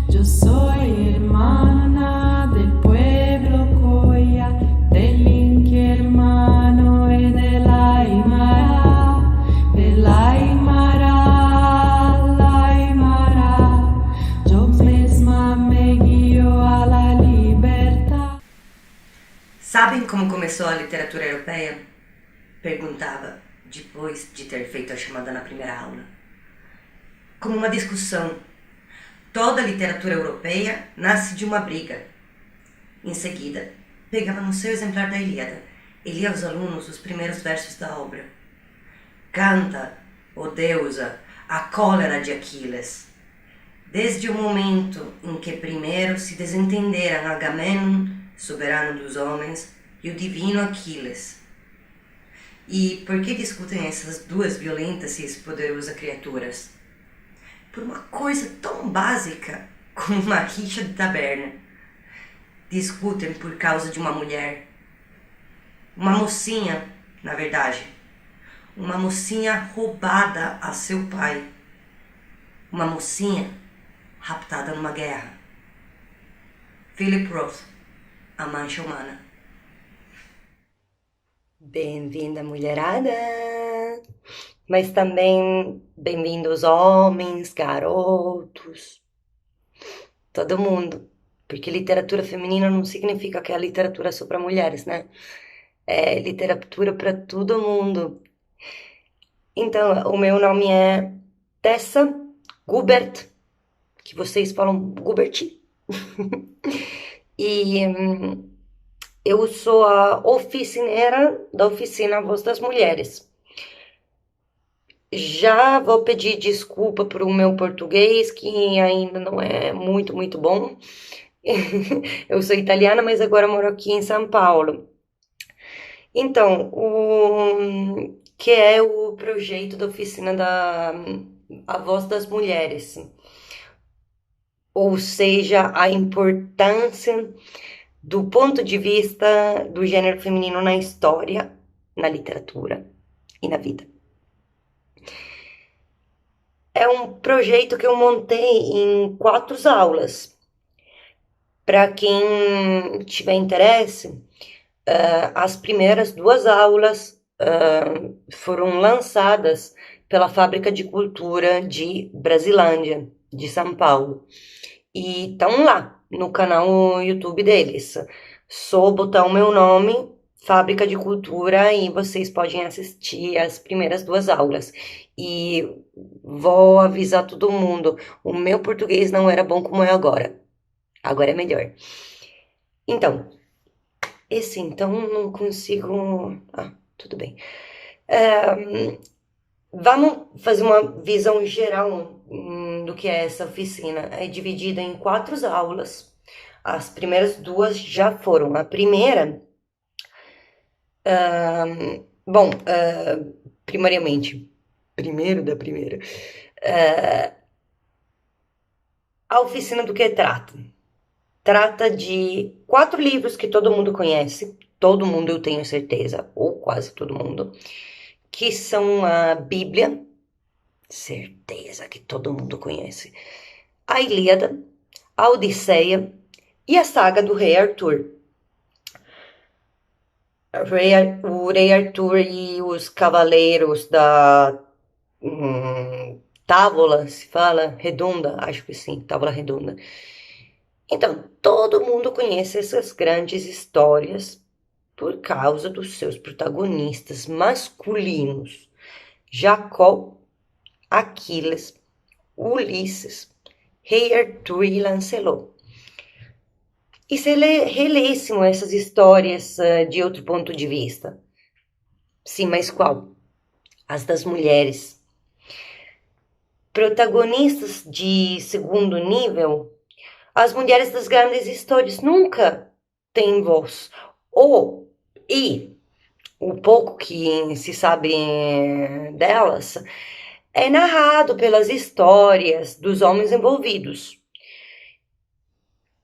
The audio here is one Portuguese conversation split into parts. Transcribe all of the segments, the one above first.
Yo soy hermana del pueblo Coya, del Inti hermano y de la Aymara. Yo mesma me guío a la libertad. Sabem como começou a literatura europeia? Perguntava, depois de ter feito a chamada na primeira aula. Como uma discussão. Toda literatura europeia nasce de uma briga. Em seguida, pegava no seu exemplar da Ilíada e lia aos alunos os primeiros versos da obra. Canta, ó deusa, a cólera de Aquiles. Desde o momento em que primeiro se desentenderam Agamenon, soberano dos homens, e o divino Aquiles. E por que discutem essas duas violentas e poderosas criaturas? Por uma coisa tão básica como uma rixa de taberna. Discutem por causa de uma mulher. Uma mocinha, na verdade. Uma mocinha roubada a seu pai. Uma mocinha raptada numa guerra. Philip Roth, A Mancha Humana. Bem-vinda, mulherada! Mas também bem-vindos homens, garotos, todo mundo. Porque literatura feminina não significa que é literatura só para mulheres, né? É literatura para todo mundo. Então, o meu nome é Tessa Gubert, que vocês falam Gubert. E eu sou a oficineira da oficina Voz das Mulheres. Já vou pedir desculpa para o meu português, que ainda não é muito bom. Eu sou italiana, mas agora moro aqui em São Paulo. Então, o que é o projeto da oficina da A Voz das Mulheres? Ou seja, a importância do ponto de vista do gênero feminino na história, na literatura e na vida. É um projeto que eu montei em 4 aulas. Para quem tiver interesse, as primeiras 2 aulas foram lançadas pela Fábrica de Cultura de Brasilândia, de São Paulo. E estão lá no canal YouTube deles. Só botar o meu nome, Fábrica de Cultura, e vocês podem assistir as primeiras 2 aulas. E vou avisar todo mundo, o meu português não era bom como é agora. Agora é melhor. Então, não consigo... tudo bem. Vamos fazer uma visão geral do que é essa oficina. É dividida em 4 aulas. As primeiras 2 já foram. A primeira... primariamente, primeiro da primeira, a oficina do que trata? Trata de 4 livros que todo mundo conhece, todo mundo eu tenho certeza, ou quase todo mundo, que são a Bíblia, certeza que todo mundo conhece, a Ilíada, a Odisseia e a saga do Rei Arthur. O Rei Arthur e os cavaleiros da távola, se fala, redonda, acho que sim, távola redonda. Então, todo mundo conhece essas grandes histórias por causa dos seus protagonistas masculinos. Jacó, Aquiles, Ulisses, Rei Arthur e Lancelot. E se relêssemos essas histórias de outro ponto de vista? Sim, mas qual? As das mulheres. Protagonistas de segundo nível, as mulheres das grandes histórias nunca têm voz. E o pouco que se sabe delas é narrado pelas histórias dos homens envolvidos.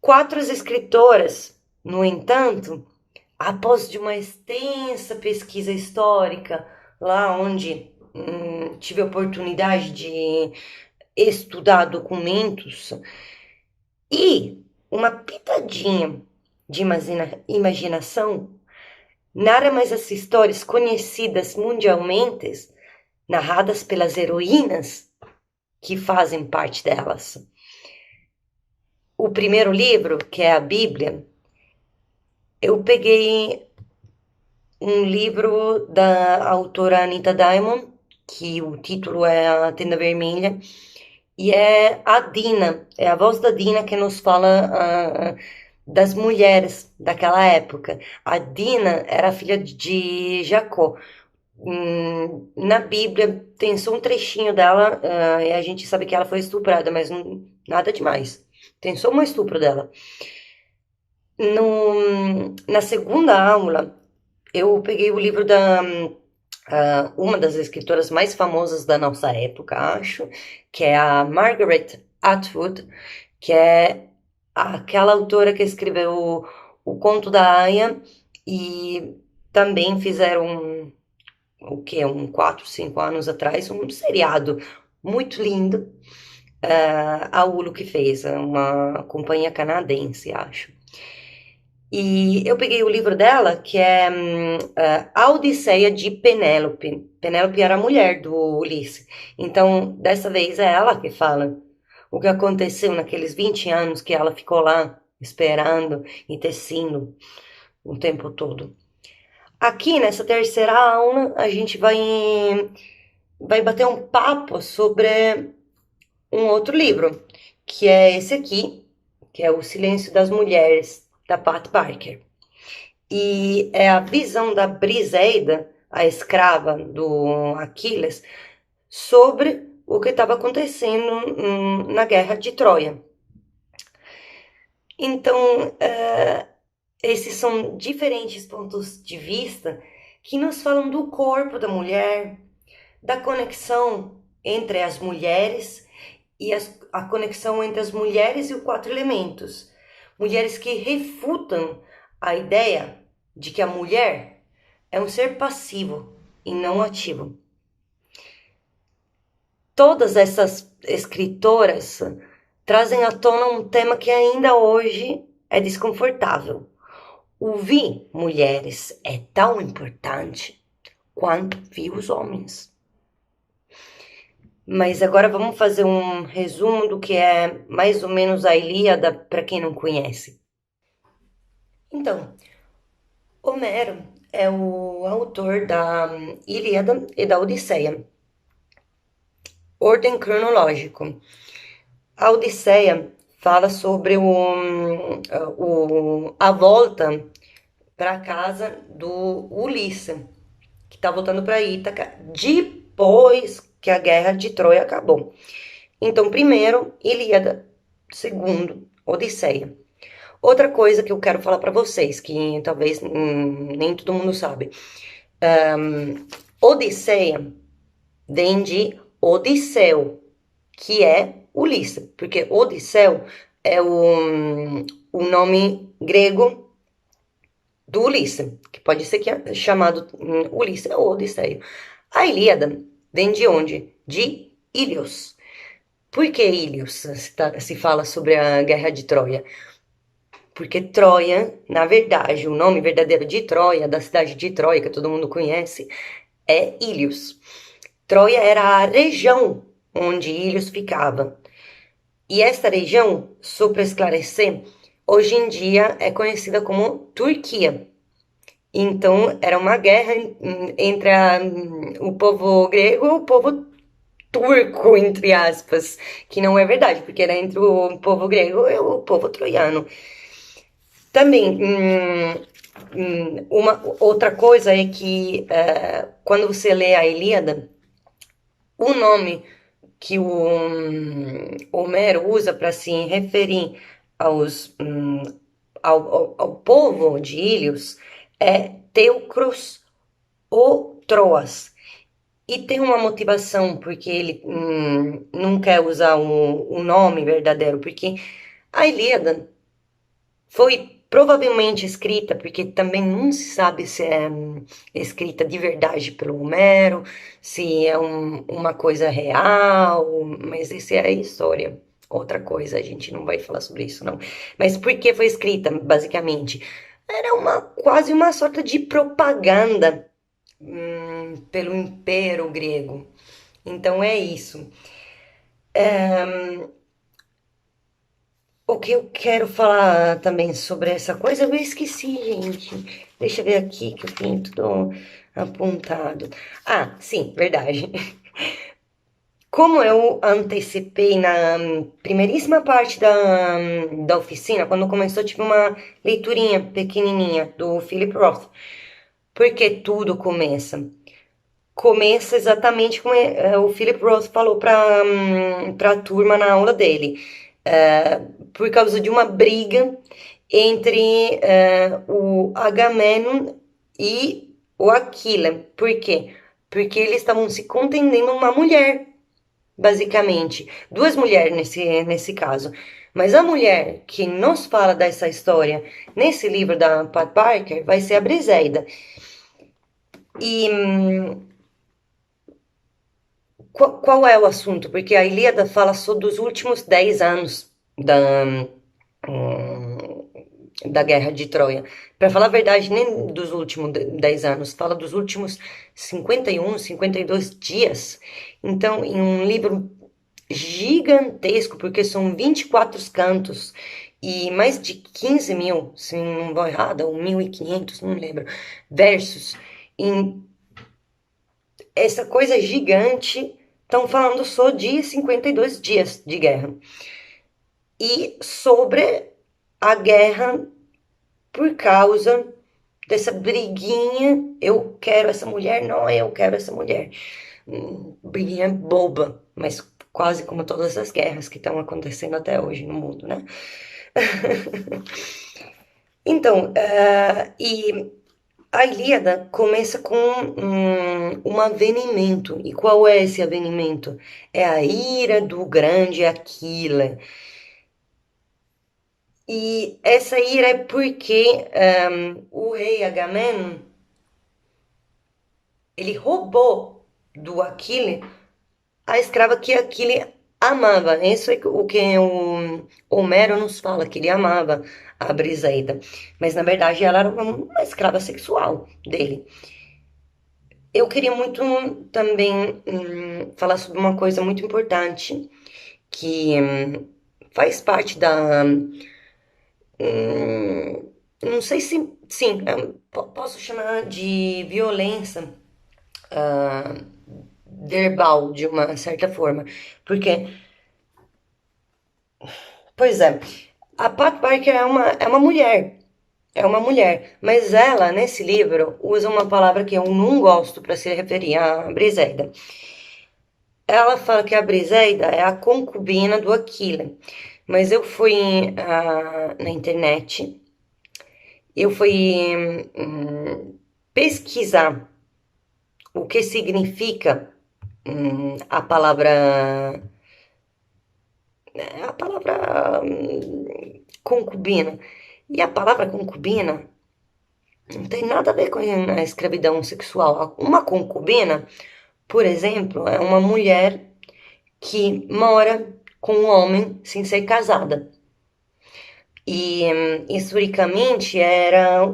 4 escritoras, no entanto, após de uma extensa pesquisa histórica, lá onde tive a oportunidade de estudar documentos, E uma pitadinha de imaginação narra mais as histórias conhecidas mundialmente, narradas pelas heroínas que fazem parte delas. O primeiro livro, que é a Bíblia, eu peguei um livro da autora Anita Diamond, que o título é A Tenda Vermelha, e é a Dina, é a voz da Dina que nos fala das mulheres daquela época. A Dina era filha de Jacó. Na Bíblia tem só um trechinho dela, e a gente sabe que ela foi estuprada, mas nada demais. Tem só um estupro dela. Na segunda aula, eu peguei o livro da uma das escritoras mais famosas da nossa época, acho, que é a Margaret Atwood, que é aquela autora que escreveu o Conto da Aia, e também fizeram, um 4, 5 anos atrás, um seriado muito lindo, a Hulu que fez, uma companhia canadense, acho. E eu peguei o livro dela, que é A Odisseia de Penélope. Penélope era a mulher do Ulisses. Então, dessa vez é ela que fala o que aconteceu naqueles 20 anos que ela ficou lá esperando e tecendo o tempo todo. Aqui, nessa terceira aula, a gente vai bater um papo sobre um outro livro, que é esse aqui, que é O Silêncio das Mulheres, da Pat Parker. E é a visão da Briseida, a escrava do Aquiles, sobre o que estava acontecendo na Guerra de Troia. Então, esses são diferentes pontos de vista que nos falam do corpo da mulher, da conexão entre as mulheres e a conexão entre as mulheres e os 4 elementos. Mulheres que refutam a ideia de que a mulher é um ser passivo e não ativo. Todas essas escritoras trazem à tona um tema que ainda hoje é desconfortável. Ouvir mulheres é tão importante quanto ouvir os homens. Mas agora vamos fazer um resumo do que é mais ou menos a Ilíada para quem não conhece. Então, Homero é o autor da Ilíada e da Odisseia. Ordem cronológico. A Odisseia fala sobre a volta para casa do Ulisses, que está voltando para Ítaca depois que a guerra de Troia acabou. Então, primeiro, Ilíada. Segundo, Odisseia. Outra coisa que eu quero falar para vocês, que talvez nem todo mundo sabe. Odisseia vem de Odisseu, que é Ulisses, porque Odisseu é o nome grego do Ulisses, que pode ser chamado Ulisses ou Odisseio. A Ilíada vem de onde? De Ílios. Por que Ílios se fala sobre a Guerra de Troia? Porque Troia, na verdade, o nome verdadeiro de Troia, da cidade de Troia, que todo mundo conhece, é Ílios. Troia era a região onde Ílios ficava. E esta região, só para esclarecer, hoje em dia é conhecida como Turquia. Então, era uma guerra entre o povo grego e o povo turco, entre aspas, que não é verdade, porque era entre o povo grego e o povo troiano. Também, uma outra coisa é que quando você lê a Ilíada, o nome que o Homero usa para se referir ao povo de Ílios é Teucros ou Troas. E tem uma motivação, porque ele não quer usar o nome verdadeiro, porque a Ilíada foi provavelmente escrita, porque também não se sabe se é escrita de verdade pelo Homero, se é uma coisa real, mas essa é a história outra coisa, a gente não vai falar sobre isso, não. Mas por que foi escrita, basicamente? Era quase uma sorta de propaganda pelo Império Grego. Então é isso. O que eu quero falar também sobre essa coisa, eu esqueci, gente. Deixa eu ver aqui que eu tenho tudo apontado. Ah, sim, verdade. Como eu antecipei na primeiríssima parte da oficina, quando começou, eu tive uma leiturinha pequenininha do Philip Roth. Porque tudo começa. Começa exatamente como o Philip Roth falou para a turma na aula dele. Por causa de uma briga entre o Agamemnon e o Aquila. Por quê? Porque eles estavam se contendendo uma mulher, basicamente. Duas mulheres nesse caso. Mas a mulher que nos fala dessa história nesse livro da Pat Barker vai ser a Briseida. E qual é o assunto? Porque a Ilíada fala só dos últimos 10 anos da Guerra de Troia. Para falar a verdade, nem dos últimos 10 anos, fala dos últimos 51, 52 dias. Então, em um livro gigantesco, porque são 24 cantos e mais de 15 mil, se não vou errada, ou 1.500, não lembro, versos. Em essa coisa gigante, estão falando só de 52 dias de guerra. E sobre a guerra por causa dessa briguinha, eu quero essa mulher, não, eu quero essa mulher. Briguinha boba, mas quase como todas as guerras que estão acontecendo até hoje no mundo, né? Então, e a Ilíada começa com um avenimento. E qual é esse avenimento? É a ira do grande Aquila. E essa ira é porque o rei Agamemnon ele roubou do Aquila a escrava que Aquila amava. Isso é o que o Homero nos fala, que ele amava a Briseida. Mas na verdade ela era uma escrava sexual dele. Eu queria muito também falar sobre uma coisa muito importante que faz parte da. Não sei se. Sim, posso chamar de violência verbal, de uma certa forma. Porque. Pois é, a Pat Barker é uma mulher. É uma mulher, mas ela, nesse livro, usa uma palavra que eu não gosto para se referir à Briseida. Ela fala que a Briseida é a concubina do Aquila, mas eu fui na internet, eu fui pesquisar o que significa a palavra concubina. E a palavra concubina não tem nada a ver com a escravidão sexual. Uma concubina, por exemplo, é uma mulher que mora com um homem sem ser casada. E historicamente ela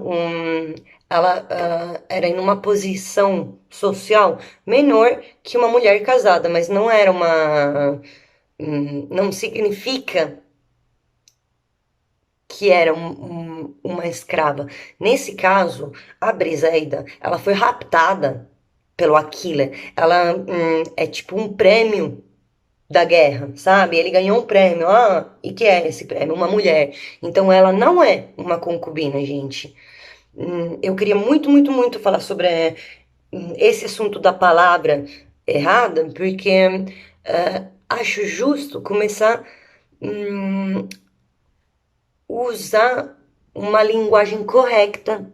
era em uma posição social menor que uma mulher casada, mas não era não significa que era uma escrava. Nesse caso, a Briseida, ela foi raptada pelo Aquila. Ela é tipo um prêmio da guerra, sabe? Ele ganhou um prêmio. E que é esse prêmio? Uma mulher. Então ela não é uma concubina, gente. Eu queria muito, muito, muito falar sobre esse assunto da palavra errada, porque acho justo começar usar uma linguagem correta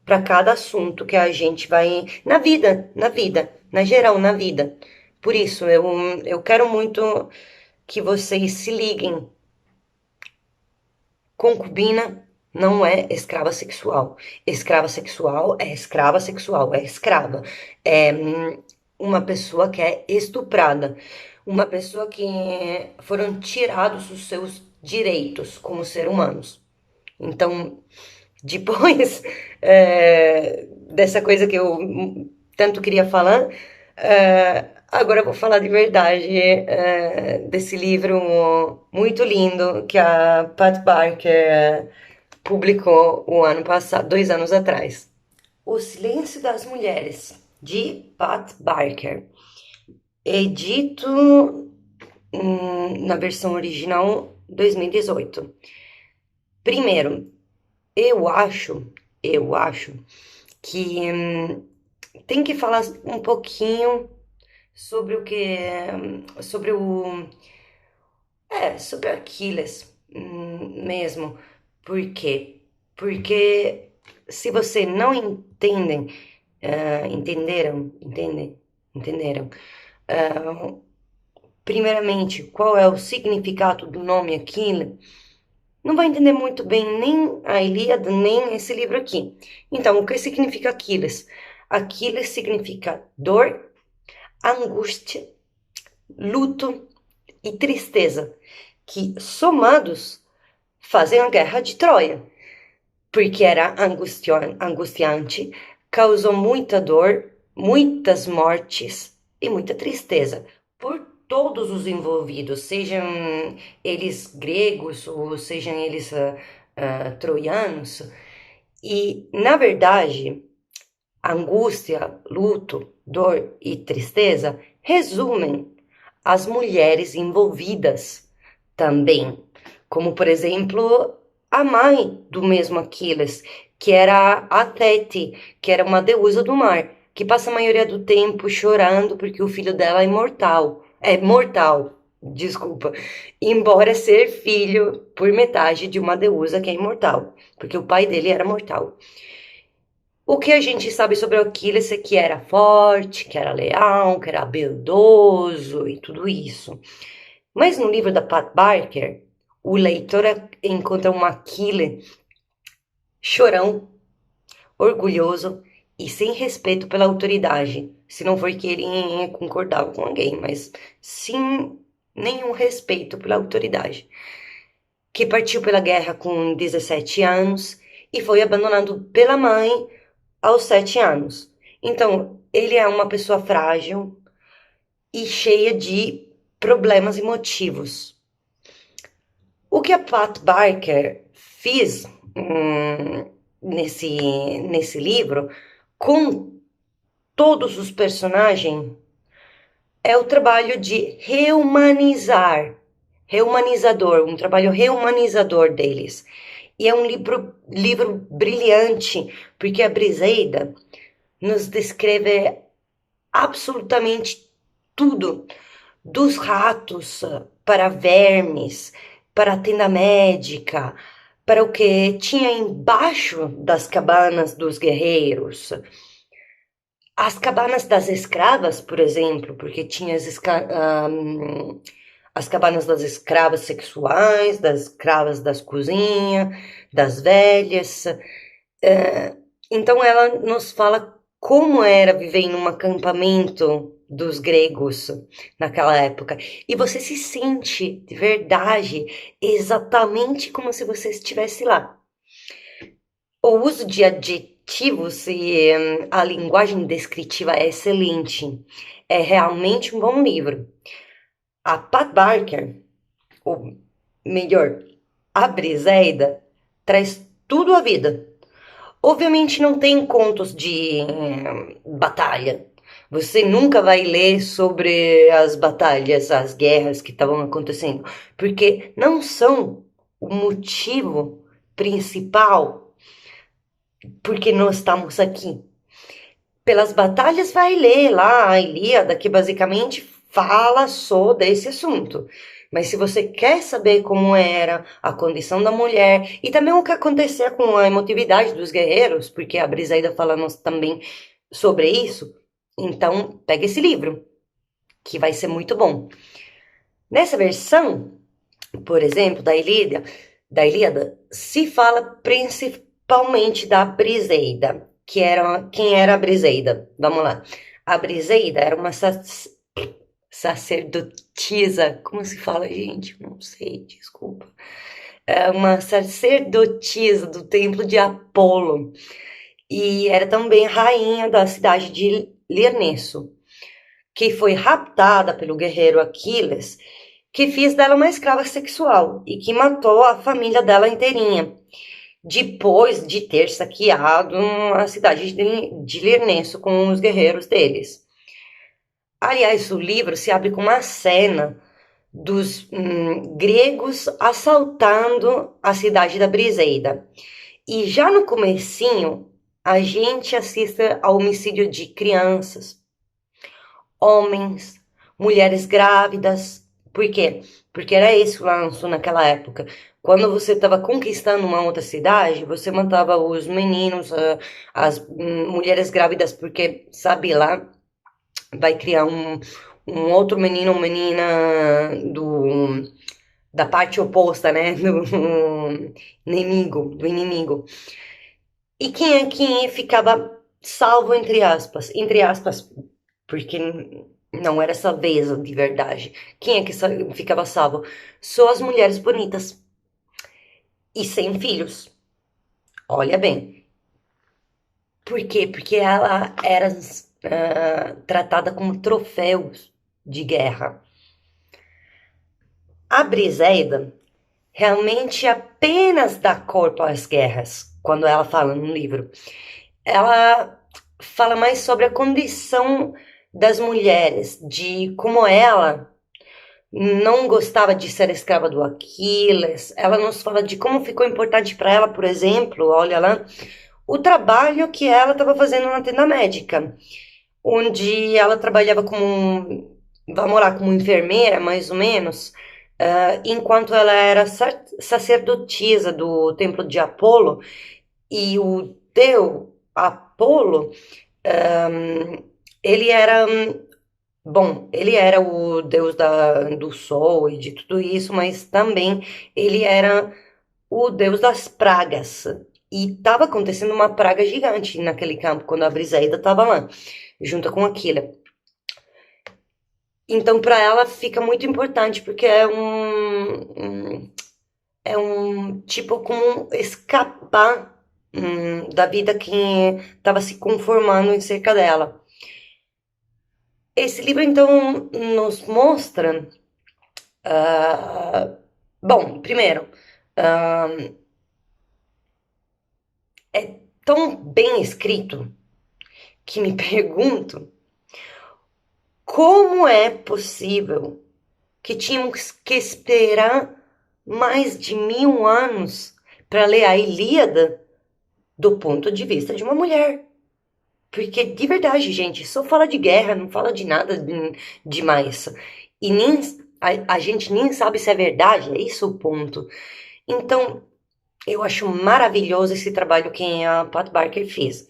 para cada assunto que a gente vai na vida, na geral, na vida. Por isso, eu quero muito que vocês se liguem. Concubina não é escrava sexual. Escrava sexual é escrava sexual, é escrava. É uma pessoa que é estuprada. uma pessoa que foram tirados os seus direitos como ser humanos. Então, depois dessa coisa que eu tanto queria falar, agora eu vou falar de verdade desse livro muito lindo que a Pat Barker publicou o ano passado, 2 anos atrás. O Silêncio das Mulheres, de Pat Barker. É dito na versão original 2018. Primeiro, eu acho que tem que falar um pouquinho sobre o que sobre Aquiles mesmo. Por quê? Porque se você não entenderam, primeiramente, qual é o significado do nome Aquiles, não vai entender muito bem nem a Ilíada, nem esse livro aqui. Então, o que significa Aquiles? Aquiles significa dor, angústia, luto e tristeza, que somados fazem a guerra de Troia, porque era angustiante, causou muita dor, muitas mortes e muita tristeza por todos os envolvidos, sejam eles gregos ou sejam eles troianos. E, na verdade, angústia, luto, dor e tristeza resumem as mulheres envolvidas também, como, por exemplo, a mãe do mesmo Aquiles, que era a Tete, que era uma deusa do mar, que passa a maioria do tempo chorando porque o filho dela é mortal, desculpa, embora ser filho por metade de uma deusa que é imortal, porque o pai dele era mortal. O que a gente sabe sobre Aquiles é que era forte, que era leal, que era habilidoso e tudo isso. Mas no livro da Pat Barker, o leitor encontra um Aquiles chorão, orgulhoso e sem respeito pela autoridade, se não for que ele concordava com alguém, mas sem nenhum respeito pela autoridade, que partiu pela guerra com 17 anos e foi abandonado pela mãe aos 7 anos. Então, ele é uma pessoa frágil e cheia de problemas e motivos. O que a Pat Barker fez nesse livro, com todos os personagens, é o trabalho de um trabalho reumanizador deles. E é um livro brilhante, porque a Briseida nos descreve absolutamente tudo, dos ratos para vermes, para a tenda médica, para o que tinha embaixo das cabanas dos guerreiros. As cabanas das escravas, por exemplo, porque tinha as cabanas das escravas sexuais, das escravas das cozinhas, das velhas. Então ela nos fala como era viver em um acampamento dos gregos naquela época. E você se sente, de verdade, exatamente como se você estivesse lá. O uso de adjetivos e a linguagem descritiva é excelente. É realmente um bom livro. A Pat Barker, ou melhor, a Briseida, traz tudo à vida. Obviamente não tem contos de batalha. Você nunca vai ler sobre as batalhas, as guerras que estavam acontecendo, porque não são o motivo principal porque nós estamos aqui. Pelas batalhas vai ler lá a Ilíada, que basicamente fala só desse assunto. Mas se você quer saber como era a condição da mulher e também o que acontecia com a emotividade dos guerreiros, porque a Briseida fala também sobre isso, então pega esse livro, que vai ser muito bom. Nessa versão, por exemplo, da Ilíada, se fala principalmente da Briseida, quem era a Briseida? Vamos lá. A Briseida era uma sacerdotisa, como se fala, gente? Não sei, desculpa. É uma sacerdotisa do templo de Apolo e era também rainha da cidade de Lirneso, que foi raptada pelo guerreiro Aquiles, que fez dela uma escrava sexual e que matou a família dela inteirinha, depois de ter saqueado a cidade de Lirneso com os guerreiros deles. Aliás, o livro se abre com uma cena dos gregos assaltando a cidade da Briseida. E já no comecinho, a gente assiste ao homicídio de crianças, homens, mulheres grávidas. Por quê? Porque era esse o lance naquela época. Quando você estava conquistando uma outra cidade, você matava os meninos, as mulheres grávidas, porque, sabe lá, vai criar um outro menino ou menina da parte oposta, né? Do inimigo. E quem ficava salvo, entre aspas, porque não era essa vez de verdade. Quem é que ficava salvo? Só as mulheres bonitas e sem filhos. Olha bem. Por quê? Porque ela era tratada como troféus de guerra. A Briseida realmente apenas dá corpo às guerras, quando ela fala no livro. Ela fala mais sobre a condição das mulheres, de como ela não gostava de ser escrava do Aquiles. Ela nos fala de como ficou importante para ela, por exemplo, olha lá, o trabalho que ela estava fazendo na tenda médica, onde ela trabalhava vamos lá, como enfermeira, mais ou menos, enquanto ela era sacerdotisa do templo de Apolo, e o deus Apolo, ele era, bom, ele era o deus do sol e de tudo isso, mas também ele era o deus das pragas. E estava acontecendo uma praga gigante naquele campo, quando a Briseida estava lá, junto com Aquila. Então, para ela fica muito importante, porque é um tipo como escapar da vida que estava se conformando em cerca dela. Esse livro, então, nos mostra. Bom, primeiro, é tão bem escrito que me pergunto como é possível que tínhamos que esperar mais de 1000 anos para ler a Ilíada do ponto de vista de uma mulher. Porque, de verdade, gente, só fala de guerra, não fala de nada demais. E nem, a gente nem sabe se é verdade, é isso o ponto. Então, eu acho maravilhoso esse trabalho que a Pat Barker fez.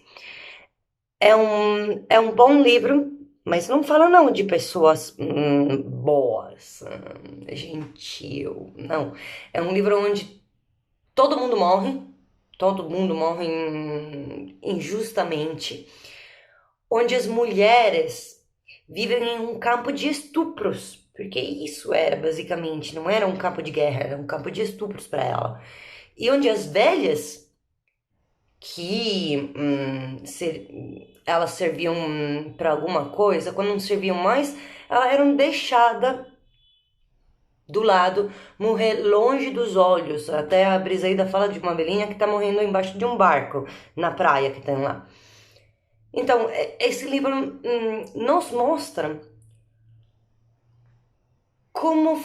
É um bom livro, mas não fala não de pessoas boas, gentil, não. É um livro onde todo mundo morre injustamente, onde as mulheres vivem em um campo de estupros, porque isso era basicamente, não era um campo de guerra, era um campo de estupros para ela. E onde as velhas, que elas serviam para alguma coisa, quando não serviam mais, elas eram deixadas do lado, morrer longe dos olhos. Até a Briseida fala de uma velhinha que está morrendo embaixo de um barco, na praia que tem lá. Então, esse livro nos mostra como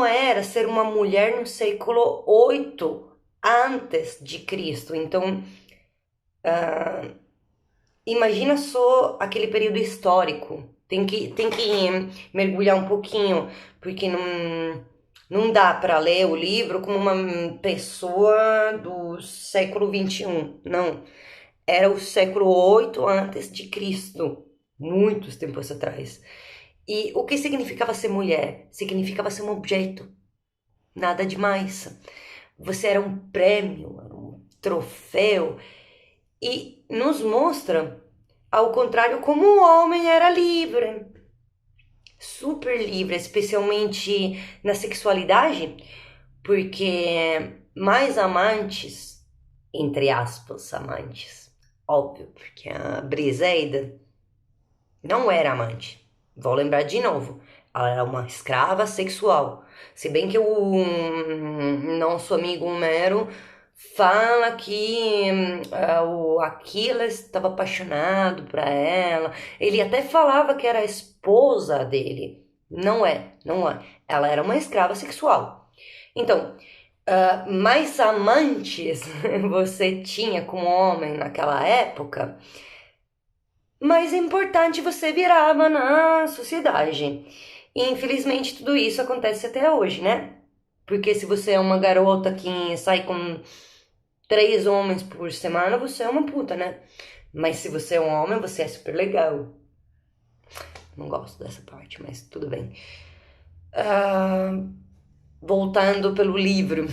era ser uma mulher no século 8 antes de Cristo. Então, imagina só aquele período histórico. Tem que mergulhar um pouquinho, porque não dá para ler o livro como uma pessoa do século 21. Não. Era o século 8 antes de Cristo, muitos tempos atrás. E o que significava ser mulher? Significava ser um objeto, nada demais. Você era um prêmio, um troféu. E nos mostra, ao contrário, como o homem era livre. super livre, especialmente na sexualidade, porque mais amantes, entre aspas, amantes, óbvio, porque a Briseida não era amante. Vou lembrar de novo. Ela era uma escrava sexual. Se bem que o nosso amigo Homero fala que o Aquiles estava apaixonado por ela. Ele até falava que era a esposa dele. Não é, não é. Ela era uma escrava sexual. Então, mais amantes você tinha como homem naquela época, mais importante você virava na sociedade. E infelizmente tudo isso acontece até hoje, né? Porque se você é uma garota que sai com 3 homens por semana, você é uma puta, né? Mas se você é um homem, você é super legal. Não gosto dessa parte, mas tudo bem. Voltando pelo livro.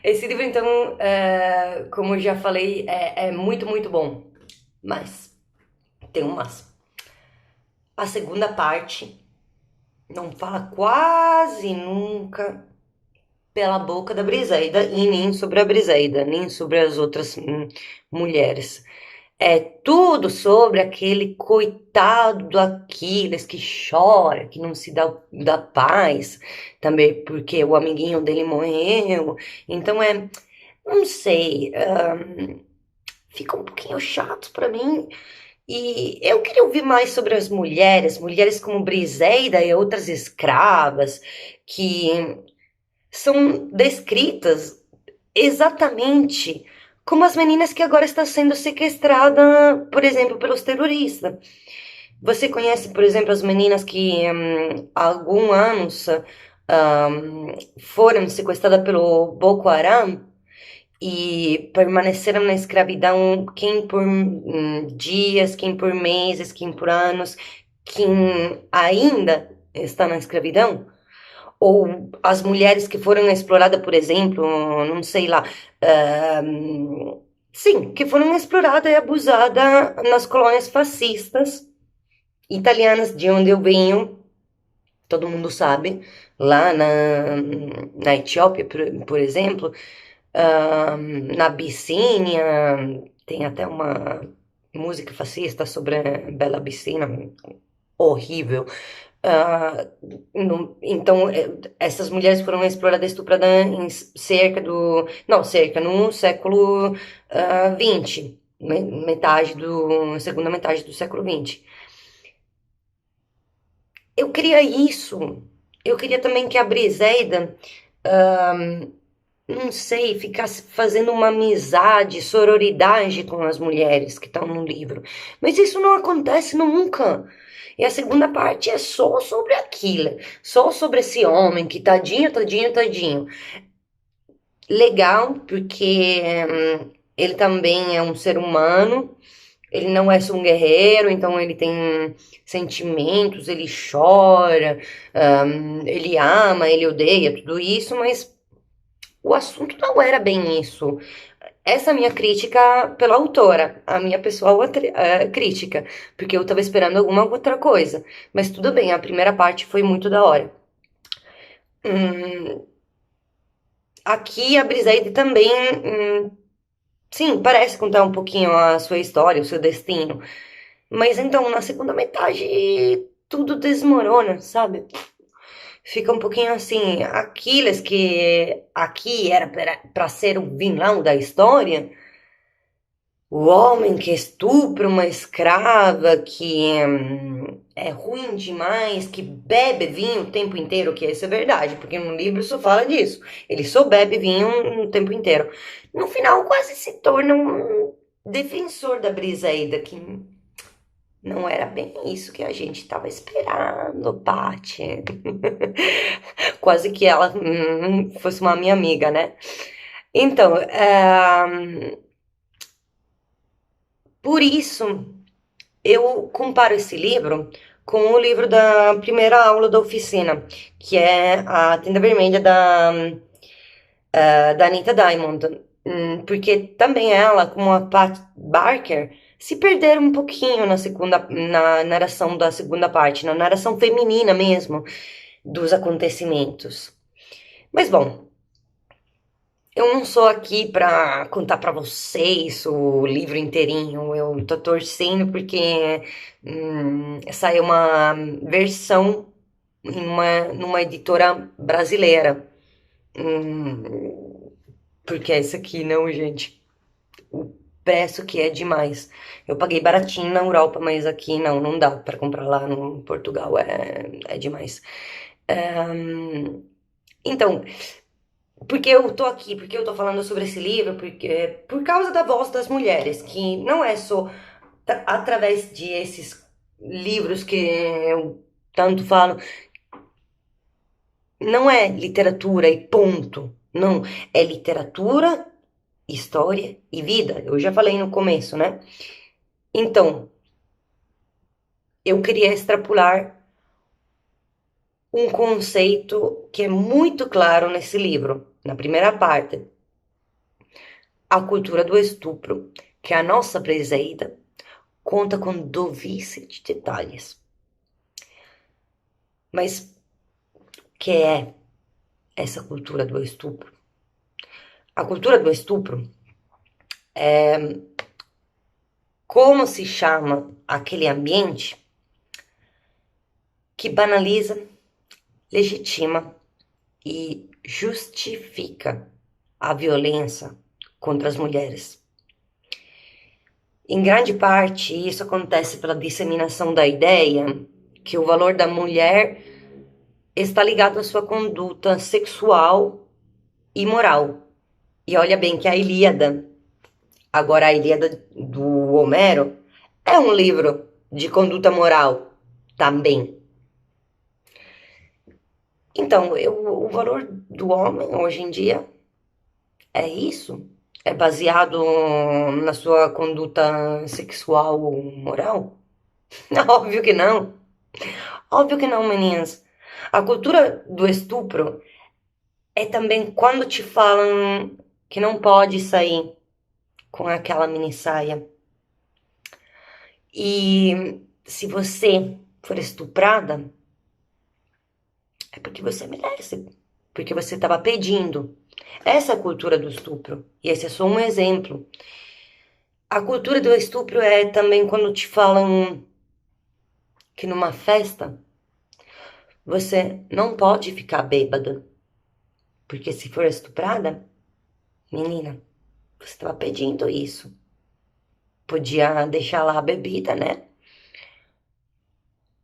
Esse livro, então, como eu já falei, é muito, muito bom. Mas tem um mas. A segunda parte não fala quase nunca pela boca da Briseida e nem sobre a Briseida, nem sobre as outras mulheres. É tudo sobre aquele coitado do Aquiles que chora, que não se dá paz, também porque o amiguinho dele morreu. Então não sei, fica um pouquinho chato pra mim. E eu queria ouvir mais sobre as mulheres como Briseida e outras escravas, que são descritas exatamente como as meninas que agora estão sendo sequestradas, por exemplo, pelos terroristas. Você conhece, por exemplo, as meninas que há alguns anos foram sequestradas pelo Boko Haram e permaneceram na escravidão, quem por dias, quem por meses, quem por anos, quem ainda está na escravidão? Ou as mulheres que foram exploradas, por exemplo, não sei lá, sim, que foram exploradas e abusadas nas colônias fascistas italianas, de onde eu venho, todo mundo sabe, lá na Etiópia, por exemplo, na Abissínia, tem até uma música fascista sobre a Bela Abissínia, horrível. Então, essas mulheres foram exploradas e estupradas em cerca do... Não, cerca, no século XX, segunda metade do século XX. Eu queria isso. Eu queria também que a Briseida, não sei, ficasse fazendo uma amizade, sororidade com as mulheres que estão no livro. Mas isso não acontece nunca. E a segunda parte é só sobre aquilo, só sobre esse homem que tadinho, tadinho, tadinho. Legal, porque ele também é um ser humano, ele não é só um guerreiro, então ele tem sentimentos, ele chora, ele ama, ele odeia, tudo isso, mas o assunto não era bem isso. Essa é a minha crítica pela autora, a minha pessoal crítica, porque eu tava esperando alguma outra coisa. Mas tudo bem, a primeira parte foi muito da hora. Aqui a Briseide também, sim, parece contar um pouquinho a sua história, o seu destino. Mas então, na segunda metade, tudo desmorona, sabe? Fica um pouquinho assim, Aquiles, que aqui era para ser o vilão da história, o homem que estupra uma escrava, que é ruim demais, que bebe vinho o tempo inteiro, que isso é verdade, porque no livro só fala disso. Ele só bebe vinho o tempo inteiro. No final, quase se torna um defensor da Briseida, que não era bem isso que a gente estava esperando, Paty. Quase que ela fosse uma minha amiga, né? Então, por isso, eu comparo esse livro com o livro da primeira aula da oficina, que é A Tenda Vermelha da Anita Diamond. Porque também ela, como a Pat Barker, se perderam um pouquinho na narração da segunda parte, na narração feminina mesmo dos acontecimentos. Mas bom, eu não sou aqui para contar para vocês o livro inteirinho. Eu tô torcendo porque saiu uma versão numa editora brasileira. Porque essa aqui não, gente. O preço que é demais. Eu paguei baratinho na Europa, mas aqui não dá para comprar lá no Portugal. É demais. Então, porque eu tô aqui, porque eu tô falando sobre esse livro, porque por causa da voz das mulheres, que não é só através de esses livros que eu tanto falo, não é literatura e ponto. Não, é literatura, história e vida. Eu já falei no começo, né? Então, eu queria extrapolar um conceito que é muito claro nesse livro, na primeira parte. A cultura do estupro, que a nossa Briseida conta com dovice de detalhes. Mas o que é essa cultura do estupro? A cultura do estupro é como se chama aquele ambiente que banaliza, legitima e justifica a violência contra as mulheres. Em grande parte, isso acontece pela disseminação da ideia que o valor da mulher está ligado à sua conduta sexual e moral. E olha bem que a Ilíada, agora a Ilíada do Homero, é um livro de conduta moral também. Então, o valor do homem hoje em dia é isso? É baseado na sua conduta sexual ou moral? Óbvio que não. Óbvio que não, meninas. A cultura do estupro é também quando te falam que não pode sair com aquela mini saia. E se você for estuprada, é porque você merece. Porque você estava pedindo. Essa é a cultura do estupro. E esse é só um exemplo. A cultura do estupro é também quando te falam que numa festa você não pode ficar bêbada. Porque se for estuprada, menina, você estava pedindo isso. Podia deixar lá a bebida, né?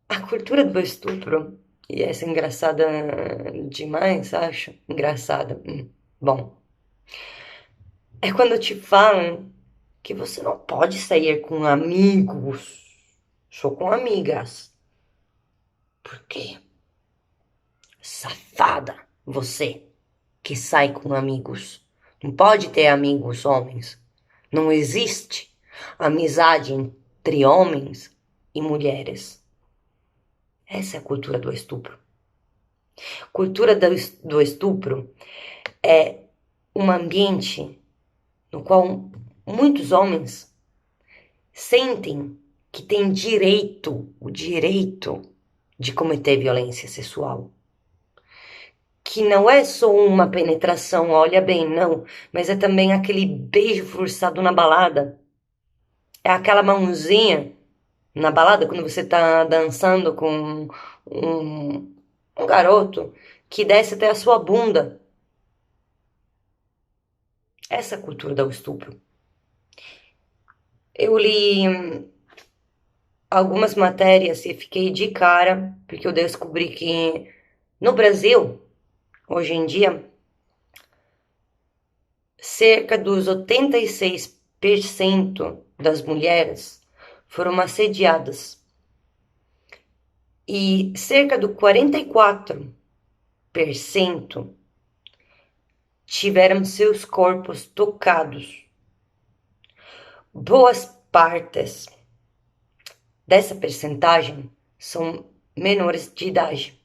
A cultura do estupro, e essa é engraçada demais, acho. Engraçada. Bom, é quando te falam que você não pode sair com amigos, só com amigas. Por quê? Safada, você que sai com amigos. Não pode ter amigos homens. Não existe amizade entre homens e mulheres. Essa é a cultura do estupro. Cultura do estupro é um ambiente no qual muitos homens sentem que têm o direito de cometer violência sexual. Que não é só uma penetração, olha bem, não, mas é também aquele beijo forçado na balada. É aquela mãozinha na balada quando você tá dançando com um garoto que desce até a sua bunda. Essa é a cultura do estupro. Eu li algumas matérias e fiquei de cara, porque eu descobri que no Brasil, hoje em dia, cerca dos 86% das mulheres foram assediadas. E cerca do 44% tiveram seus corpos tocados. Boas partes dessa percentagem são menores de idade.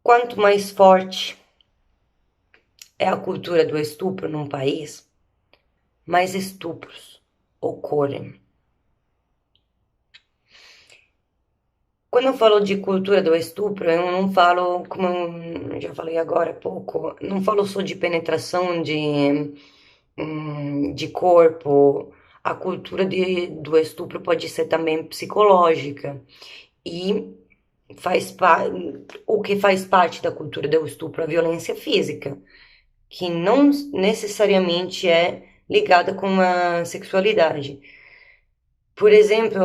Quanto mais forte é a cultura do estupro num país, mais estupros ocorrem. Quando eu falo de cultura do estupro, eu não falo, como eu já falei agora há pouco, não falo só de penetração de corpo. A cultura do estupro pode ser também psicológica. E o que faz parte da cultura do estupro é a violência física, que não necessariamente é ligada com a sexualidade. Por exemplo,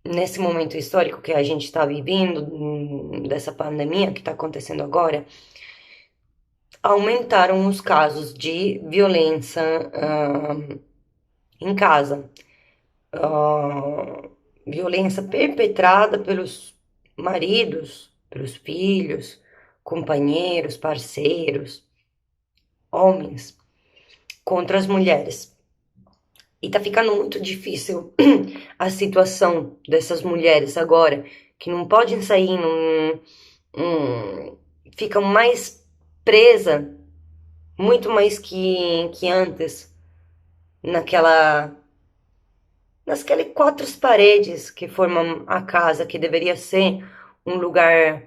nesse momento histórico que a gente está vivendo, dessa pandemia que está acontecendo agora, aumentaram os casos de violência em casa. Violência perpetrada pelos maridos, pelos filhos, companheiros, parceiros, homens, contra as mulheres. E tá ficando muito difícil a situação dessas mulheres agora, que não podem sair, ficam mais presas, muito mais que antes, nas quatro paredes que formam a casa, que deveria ser um lugar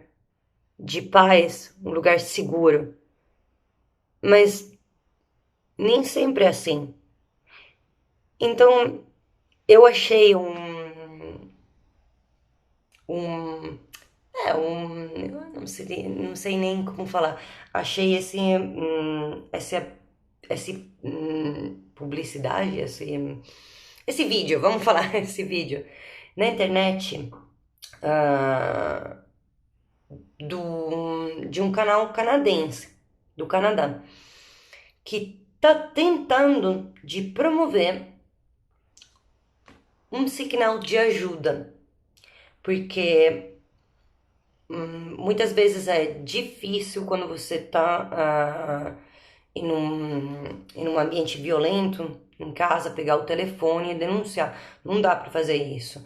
de paz, um lugar seguro. Mas nem sempre é assim. Então, eu achei eu não sei nem como falar. Achei publicidade, esse vídeo, vamos falar esse vídeo na internet, de um canal canadense, do Canadá, que tá tentando de promover um sinal de ajuda, porque muitas vezes é difícil quando você tá em um ambiente violento, em casa, pegar o telefone e denunciar. Não dá para fazer isso,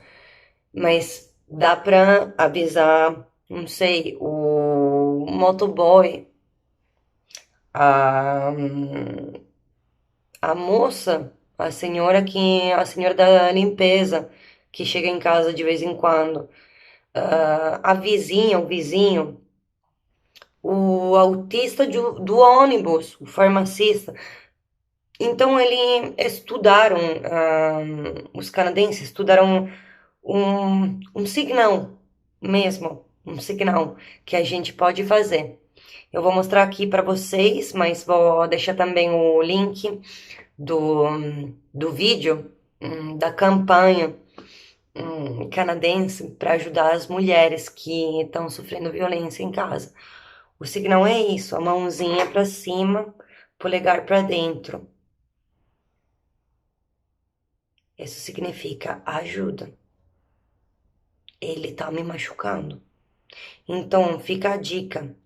mas dá para avisar, não sei, o motoboy, a moça, a senhora da limpeza, que chega em casa de vez em quando, a vizinha, o vizinho, o autista do ônibus, o farmacista. Então, os canadenses estudaram um sinal mesmo, um sinal que a gente pode fazer. Eu vou mostrar aqui para vocês, mas vou deixar também o link do vídeo, da campanha canadense para ajudar as mulheres que estão sofrendo violência em casa. O sinal é isso, a mãozinha para cima, polegar para dentro. Isso significa ajuda. Ele tá me machucando. Então, fica a dica.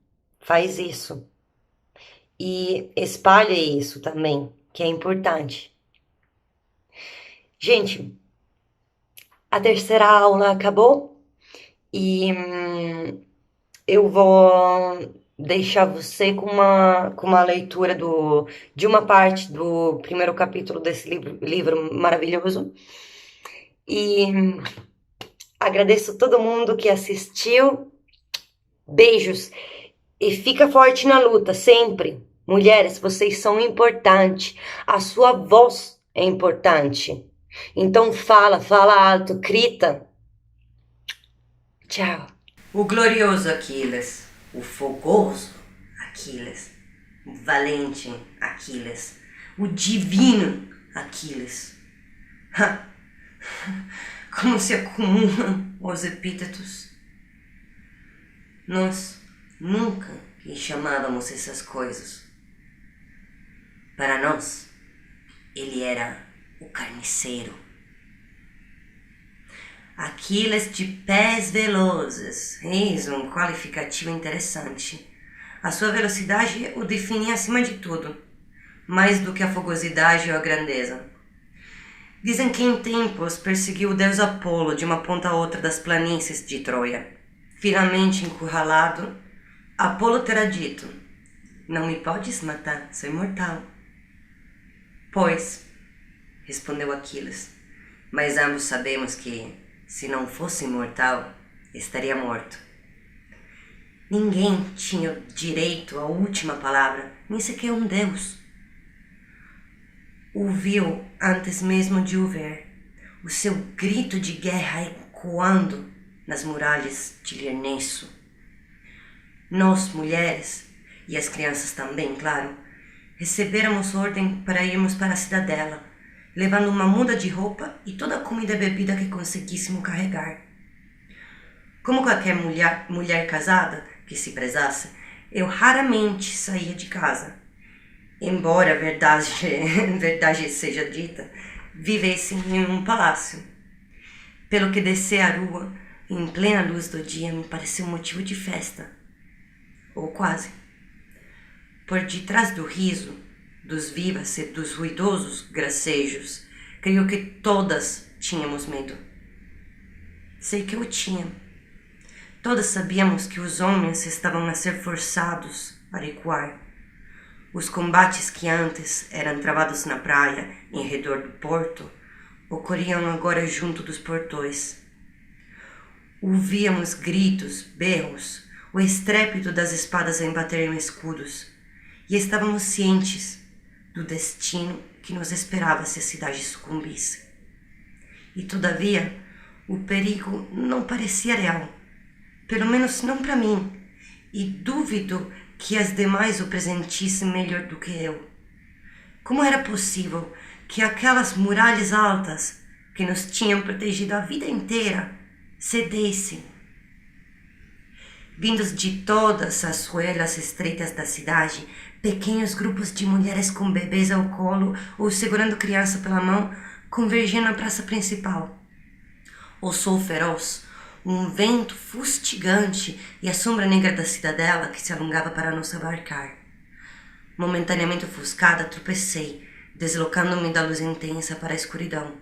Faz isso. E espalha isso também, que é importante. Gente, a terceira aula acabou e eu vou deixar você com uma leitura de uma parte do primeiro capítulo desse livro maravilhoso. E agradeço todo mundo que assistiu. Beijos. E fica forte na luta, sempre. Mulheres, vocês são importantes. A sua voz é importante. Então fala alto, grita. Tchau. O glorioso Aquiles, o fogoso Aquiles, o valente Aquiles, o divino Aquiles. Como se acumulam os epítetos. Nós nunca lhe chamávamos essas coisas. Para nós, ele era o carniceiro. Aquiles de pés velozes, eis um qualificativo interessante. A sua velocidade o definia acima de tudo, mais do que a fogosidade ou a grandeza. Dizem que em tempos perseguiu o deus Apolo de uma ponta a outra das planícies de Troia. Finalmente encurralado, Apolo terá dito: não me podes matar, sou imortal. Pois, respondeu Aquiles, mas ambos sabemos que, se não fosse imortal, estaria morto. Ninguém tinha direito à última palavra, nem sequer um deus. O viu antes mesmo de o ver, o seu grito de guerra ecoando nas muralhas de Lirnesso. Nós, mulheres, e as crianças também, claro, recebéramos ordem para irmos para a cidadela, levando uma muda de roupa e toda a comida e bebida que conseguíssemos carregar. Como qualquer mulher casada que se prezasse, eu raramente saía de casa. Embora verdade seja dita, vivesse em um palácio. Pelo que descer a rua, em plena luz do dia, me pareceu motivo de festa. Ou quase. Por detrás do riso, dos vivas e dos ruidosos gracejos, creio que todas tínhamos medo. Sei que eu tinha. Todas sabíamos que os homens estavam a ser forçados a recuar. Os combates que antes eram travados na praia, em redor do porto, ocorriam agora junto dos portões. Ouvíamos gritos, berros, o estrépito das espadas a embaterem escudos, e estávamos cientes do destino que nos esperava se a cidade sucumbisse. E todavia, o perigo não parecia real, pelo menos não para mim, e duvido que as demais o presentissem melhor do que eu. Como era possível que aquelas muralhas altas que nos tinham protegido a vida inteira cedessem? Vindos de todas as ruelas estreitas da cidade, pequenos grupos de mulheres com bebês ao colo ou segurando criança pela mão convergiam na praça principal. O sol feroz, um vento fustigante e a sombra negra da cidadela que se alongava para nos abarcar. Momentaneamente ofuscada, tropecei, deslocando-me da luz intensa para a escuridão.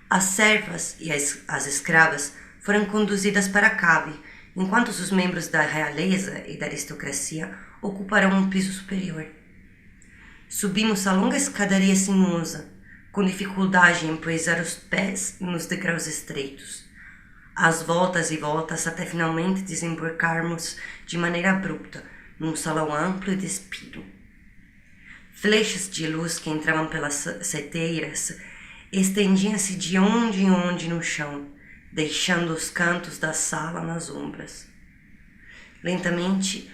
As servas e as escravas foram conduzidas para a cave, enquanto os membros da realeza e da aristocracia ocuparam um piso superior. Subimos a longa escadaria sinuosa, com dificuldade em poisar os pés nos degraus estreitos. Às voltas e voltas até finalmente desembarcarmos de maneira abrupta num salão amplo e despido. Flechas de luz que entravam pelas seteiras estendiam-se de onde em onde no chão, deixando os cantos da sala nas sombras. Lentamente,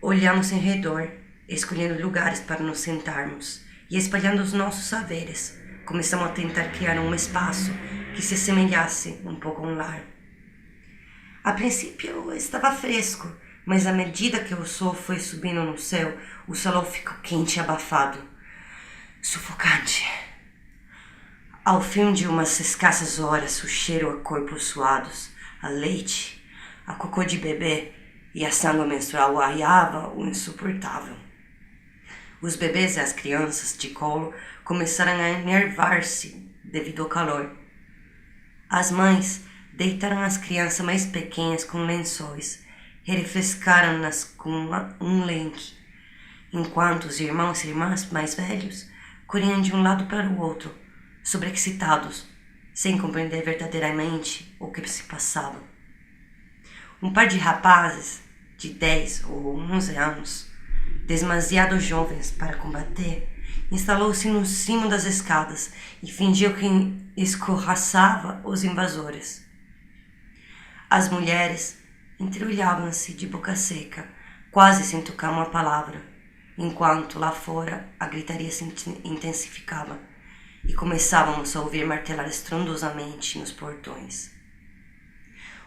olhamos em redor, escolhendo lugares para nos sentarmos e espalhando os nossos saberes. Começamos a tentar criar um espaço que se assemelhasse um pouco a um lar. A princípio estava fresco, mas à medida que o sol foi subindo no céu, o salão ficou quente e abafado, sufocante. Ao fim de umas escassas horas, o cheiro a corpos suados, a leite, a cocô de bebê e a sangue menstrual arriava o insuportável. Os bebês e as crianças de colo começaram a enervar-se devido ao calor. As mães deitaram as crianças mais pequenas com lençóis e refrescaram-nas com um lenço, enquanto os irmãos e irmãs mais velhos corriam de um lado para o outro, sobreexcitados, sem compreender verdadeiramente o que se passava. Um par de rapazes de 10 ou 11 anos, demasiado jovens para combater, instalou-se no cimo das escadas e fingiu que escorraçava os invasores. As mulheres entreolhavam-se de boca seca, quase sem tocar uma palavra, enquanto lá fora a gritaria se intensificava e começávamos a ouvir martelar estrondosamente nos portões.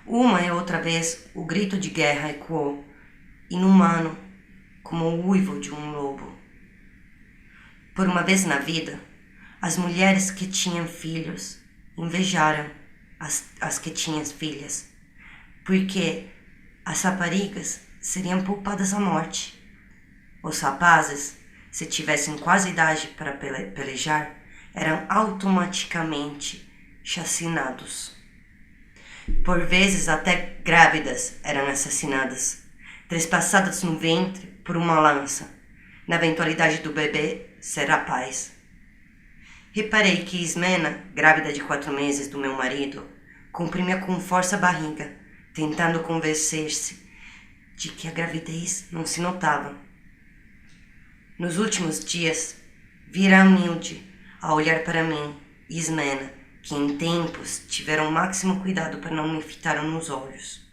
Uma e outra vez o grito de guerra ecoou, inumano, como o uivo de um lobo. Por uma vez na vida, as mulheres que tinham filhos invejaram as que tinham filhas, porque as raparigas seriam poupadas à morte. Os rapazes, se tivessem quase idade para pelejar, eram automaticamente chacinados. Por vezes até grávidas eram assassinadas, trespassadas no ventre por uma lança, na eventualidade do bebê ser rapaz. Reparei que Ismena, grávida de 4 meses do meu marido, comprimia com força a barriga, tentando convencer-se de que a gravidez não se notava. Nos últimos dias, vira humilde a olhar para mim e Ismena, que em tempos tiveram o máximo cuidado para não me fitar nos olhos,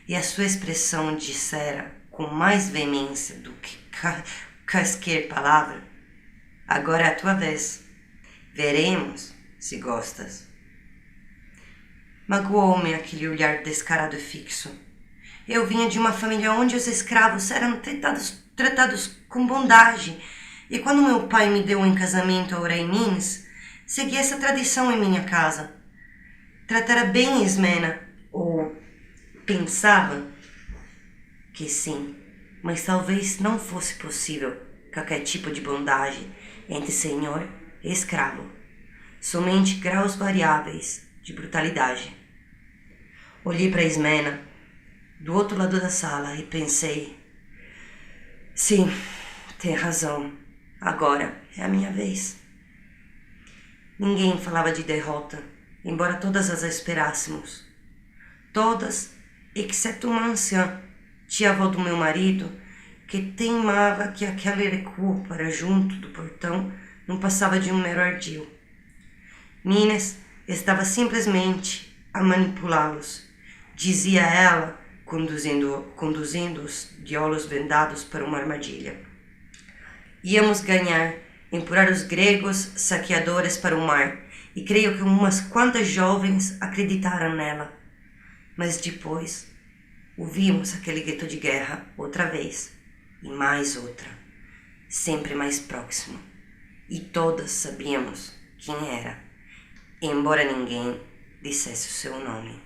e a sua expressão dissera com mais veemência do que quaisquer palavra: agora é a tua vez. Veremos se gostas. Magoou-me aquele olhar descarado e fixo. Eu vinha de uma família onde os escravos eram tratados com bondade, e quando meu pai me deu em casamento a Oraimins, segui essa tradição em minha casa. Tratara bem Ismena, ou pensava que sim, mas talvez não fosse possível qualquer tipo de bondade entre senhor e escravo, somente graus variáveis de brutalidade. Olhei para Ismena, do outro lado da sala, e pensei: sim, tem razão, agora é a minha vez. Ninguém falava de derrota, embora todas as esperássemos. Todas, exceto uma anciã, tia-avó do meu marido, que teimava que aquele recuo para junto do portão não passava de um mero ardil. Minas estava simplesmente a manipulá-los, dizia ela, conduzindo-os de olhos vendados para uma armadilha. Íamos ganhar, empurrar os gregos saqueadores para o mar, e creio que umas quantas jovens acreditaram nela. Mas depois ouvimos aquele grito de guerra outra vez, e mais outra, sempre mais próximo, e todas sabíamos quem era, embora ninguém dissesse o seu nome.